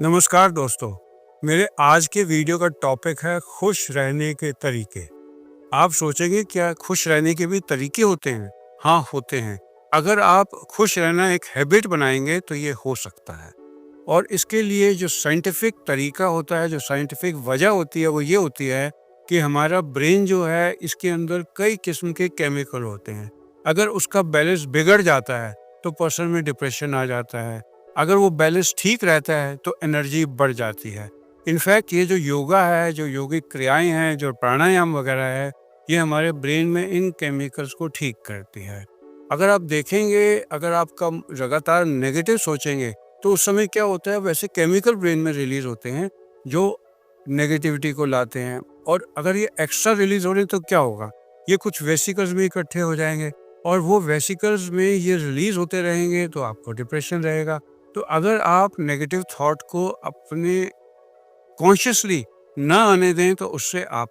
नमस्कार दोस्तों। मेरे आज के वीडियो का टॉपिक है खुश रहने के तरीके। आप सोचेंगे क्या खुश रहने के भी तरीके होते हैं? हाँ, होते हैं। अगर आप खुश रहना एक हैबिट बनाएंगे तो ये हो सकता है। और इसके लिए जो साइंटिफिक तरीका होता है, जो साइंटिफिक वजह होती है, वो ये होती है कि हमारा ब्रेन जो है, इसके अंदर कई किस्म के केमिकल होते हैं। अगर उसका बैलेंस बिगड़ जाता है तो पर्सन में डिप्रेशन आ जाता है। अगर वो बैलेंस ठीक रहता है तो एनर्जी बढ़ जाती है। इनफैक्ट ये जो योगा है, जो योगिक क्रियाएं हैं, जो प्राणायाम वगैरह है, ये हमारे ब्रेन में इन केमिकल्स को ठीक करती है। अगर आप देखेंगे, अगर आपका लगातार नेगेटिव सोचेंगे तो उस समय क्या होता है, वैसे केमिकल ब्रेन में रिलीज होते हैं जो नेगेटिविटी को लाते हैं। और अगर ये एक्स्ट्रा रिलीज हो रहे हैं तो क्या होगा, ये कुछ वेसिकल्स में इकट्ठे हो जाएंगे और वो वेसिकल्स में ये रिलीज होते रहेंगे तो आपको डिप्रेशन रहेगा। तो अगर आप नेगेटिव थॉट को अपने कॉन्शियसली ना आने दें तो उससे आप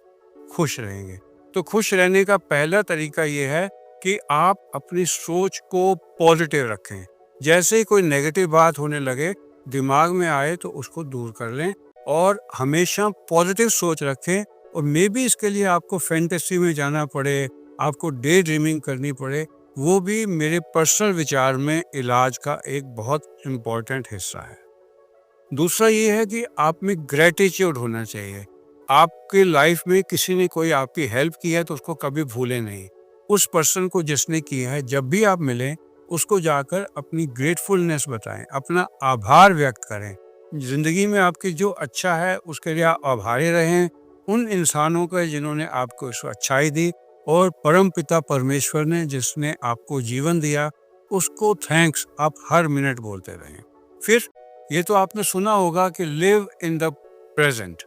खुश रहेंगे। तो खुश रहने का पहला तरीका ये है कि आप अपनी सोच को पॉजिटिव रखें। जैसे ही कोई नेगेटिव बात होने लगे, दिमाग में आए तो उसको दूर कर लें और हमेशा पॉजिटिव सोच रखें। और मे बी इसके लिए आपको फैंटेसी में जाना पड़े, आपको डे ड्रीमिंग करनी पड़े, वो भी मेरे पर्सनल विचार में इलाज का एक बहुत इम्पोर्टेंट हिस्सा है। दूसरा ये है कि आप में ग्रेटिट्यूड होना चाहिए। आपके लाइफ में किसी ने कोई आपकी हेल्प की है तो उसको कभी भूलें नहीं। उस पर्सन को जिसने किया है, जब भी आप मिलें उसको जाकर अपनी ग्रेटफुलनेस बताएं, अपना आभार व्यक्त करें। जिंदगी में आपकी जो अच्छा है उसके लिए आप आभारी रहें उन इंसानों का जिन्होंने आपको इस अच्छाई दी, और परम पिता परमेश्वर ने जिसने आपको जीवन दिया, उसको थैंक्स आप हर मिनट बोलते रहें। फिर ये तो आपने सुना होगा कि लिव इन द प्रेजेंट।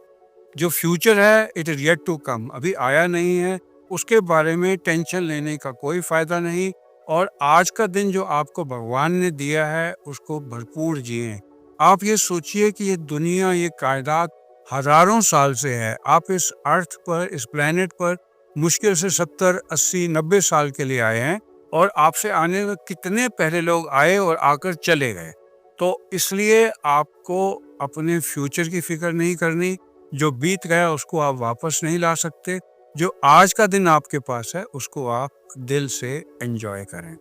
जो फ्यूचर है it is yet to come, अभी आया नहीं है, उसके बारे में टेंशन लेने का कोई फायदा नहीं। और आज का दिन जो आपको भगवान ने दिया है उसको भरपूर जिए। आप ये सोचिए कि ये दुनिया, ये कायनात हजारों साल से है। आप इस अर्थ पर, इस प्लेनेट पर मुश्किल से 70, 80, 90 साल के लिए आए हैं, और आपसे आने में कितने पहले लोग आए और आकर चले गए। तो इसलिए आपको अपने फ्यूचर की फिक्र नहीं करनी। जो बीत गया उसको आप वापस नहीं ला सकते। जो आज का दिन आपके पास है उसको आप दिल से एंजॉय करें।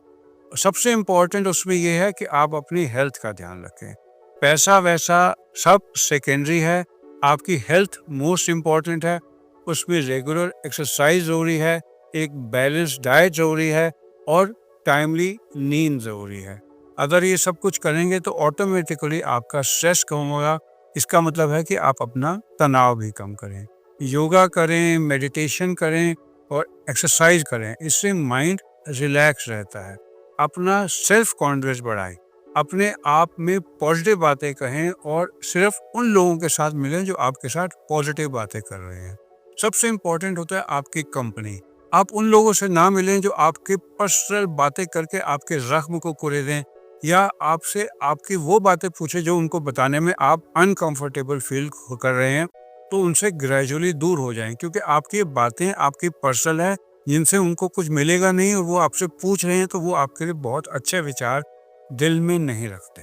सबसे इम्पोर्टेंट उसमें यह है कि आप अपनी हेल्थ का ध्यान रखें। पैसा वैसा सब सेकेंडरी है, आपकी हेल्थ मोस्ट इम्पॉर्टेंट है। उसमें रेगुलर एक्सरसाइज ज़रूरी है, एक बैलेंस डाइट ज़रूरी है, और टाइमली नींद ज़रूरी है। अगर ये सब कुछ करेंगे तो ऑटोमेटिकली आपका स्ट्रेस कम होगा। इसका मतलब है कि आप अपना तनाव भी कम करें, योगा करें, मेडिटेशन करें और एक्सरसाइज करें। इससे माइंड रिलैक्स रहता है। अपना सेल्फ कॉन्फिडेंस बढ़ाएं, अपने आप में पॉजिटिव बातें कहें और सिर्फ उन लोगों के साथ मिलें जो आपके साथ पॉजिटिव बातें कर रहे हैं। सबसे इम्पोर्टेंट होता है आपकी कंपनी। आप उन लोगों से ना मिलें जो आपके पर्सनल बातें करके आपके जख्म को कुरेदें, या आपसे आपकी वो बातें पूछे जो उनको बताने में आप अनकंफर्टेबल फील कर रहे हैं। तो उनसे ग्रेजुअली दूर हो जाएं, क्योंकि आपकी बातें आपकी पर्सनल है, जिनसे उनको कुछ मिलेगा नहीं, और वो आपसे पूछ रहे हैं तो वो आपके लिए बहुत अच्छे विचार दिल में नहीं रखते।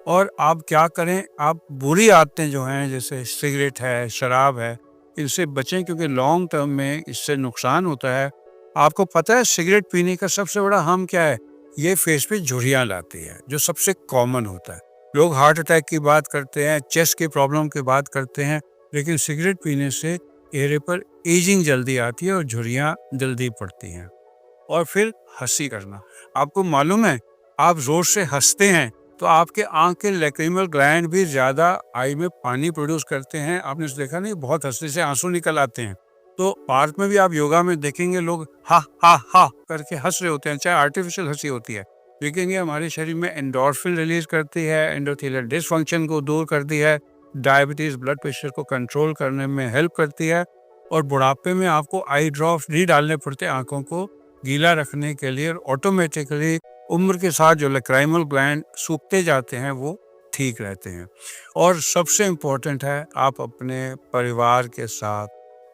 और आप क्या करें, आप बुरी आदतें जो हैं जैसे सिगरेट है, शराब है, इनसे बचें, क्योंकि लॉन्ग टर्म में इससे नुकसान होता है। आपको पता है सिगरेट पीने का सबसे बड़ा हार्म क्या है? ये फेस पे झुर्रियाँ लाती है, जो सबसे कॉमन होता है। लोग हार्ट अटैक की बात करते हैं, चेस्ट की प्रॉब्लम की बात करते हैं, लेकिन सिगरेट पीने से चेहरे पर एजिंग जल्दी आती है और झुर्रियाँ जल्दी पड़ती हैं। और फिर हंसी करना। आपको मालूम है, आप जोर से हंसते हैं तो आपके आंख के लैक्रिमल ग्लैंड भी ज्यादा आई में पानी प्रोड्यूस करते हैं। आपने देखा नहीं, बहुत हंसने से आंसू निकल आते हैं। तो पार्क में भी आप योगा में देखेंगे लोग हा हा हा करके हंस रहे होते हैं, चाहे आर्टिफिशियल हंसी होती है, लेकिन ये हमारे शरीर में एंडोर्फिन रिलीज करती है, एंडोथेलियल डिसफंक्शन को दूर करती है, डायबिटीज ब्लड प्रेशर को कंट्रोल करने में हेल्प करती है। और बुढ़ापे में आपको आई ड्रॉप्स नहीं डालने पड़ते आंखों को गीला रखने के लिए। ऑटोमेटिकली उम्र के साथ जो लैक्राइमल ग्लैंड सूखते जाते हैं वो ठीक रहते हैं। और सबसे इम्पोर्टेंट है, आप अपने परिवार के साथ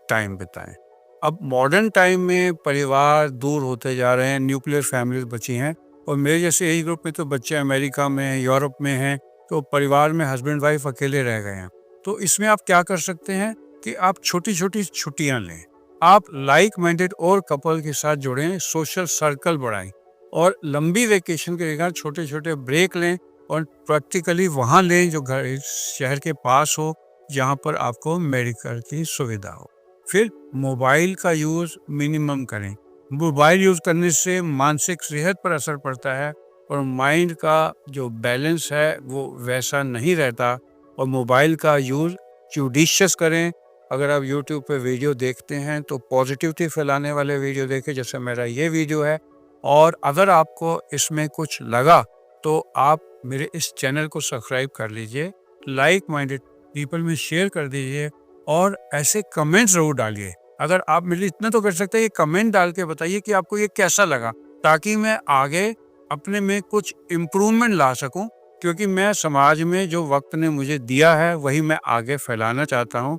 टाइम बिताएं। अब मॉडर्न टाइम में परिवार दूर होते जा रहे हैं, न्यूक्लियर फैमिलीज बची हैं, और मेरे जैसे एज ग्रुप में तो बच्चे अमेरिका में हैं, यूरोप में हैं, तो परिवार में हस्बैंड वाइफ अकेले रह गए हैं, तो इसमें आप क्या कर सकते हैं कि आप छोटी छोटी छुट्टियां लें, आप लाइक माइंडेड और कपल के साथ जुड़ें, सोशल सर्कल बढ़ाएं और लंबी वेकेशन के जगह छोटे छोटे ब्रेक लें और प्रैक्टिकली वहाँ लें जो घर शहर के पास हो, जहाँ पर आपको मेडिकल की सुविधा हो। फिर मोबाइल का यूज़ मिनिमम करें। मोबाइल यूज़ करने से मानसिक सेहत पर असर पड़ता है और माइंड का जो बैलेंस है वो वैसा नहीं रहता। और मोबाइल का यूज़ जुडिशियस करें। अगर आप यूट्यूब पे वीडियो देखते हैं तो पॉजिटिविटी फैलाने वाले वीडियो देखें, जैसे मेरा ये वीडियो है। और अगर आपको इसमें कुछ लगा तो आप मेरे इस चैनल को सब्सक्राइब कर लीजिए, लाइक माइंडेड पीपल में शेयर कर दीजिए और ऐसे कमेंट्स ज़रूर डालिए। अगर आप मेरे लिए इतना तो कर सकते हैं, ये कमेंट डाल के बताइए कि आपको ये कैसा लगा, ताकि मैं आगे अपने में कुछ इम्प्रूवमेंट ला सकूं, क्योंकि मैं समाज में जो वक्त ने मुझे दिया है वही मैं आगे फैलाना चाहता हूं।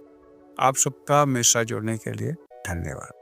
आप सबका मेरे साथ जुड़ने के लिए धन्यवाद।